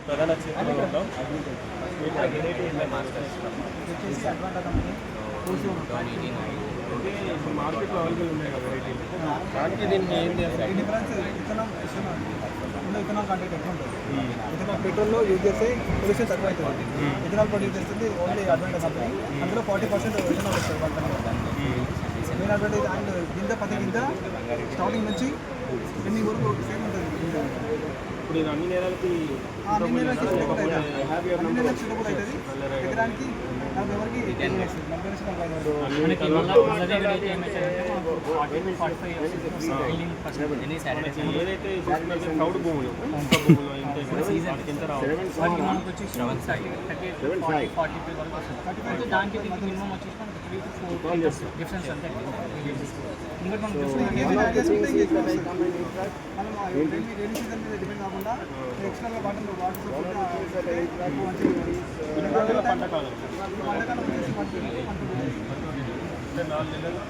ప్రధాన చేతులు ఉంటాం. మార్కెట్లో అవైలబుల్ ఉన్నాయి కదా వెరైటీలు. దానికి దీనికి ఏంటి డిఫరెన్స్ ఇథనాల్ కంటెంట్ ఎక్కువ ఉంటుంది. ఇథనాల్ పెట్రోల్లో యూజ్ చేస్తే పొల్యూషన్ తక్కువ అవుతుంది. ఇథనాల్ ప్రొడ్యూస్ చేస్తుంది ఓన్లీ అడ్వాంటేజ్ కంపెనీ. అందులో 40% ఇథనాల్ వస్తుంది మెయిన్ అడ్వాంటేజ్. అండ్ గింజ ప్రతి గింజ స్టార్టింగ్ నుంచి ఎన్ని వరకు సేమ్ ఉంటుంది. ఇప్పుడు ఇది అన్ని నేలలకి అన్ని నెలలకి సూటబుల్ అవుతుంది. ఎకరానికి ఎవరికి ఏదైతే ప్రౌడ్ భూములు భూములు ఎంత రావాలి దానికి మినిమం వచ్చేసి 3 to 4 డిఫరెన్స్ అంతే. ఇంకా మనం రైనీ సీజన్ మీద డిపెండ్ కాకుండా ఎక్స్ట్రా వాటర్ పంట కాలం వంటకాలం వచ్చేసి 1 4 నెలలు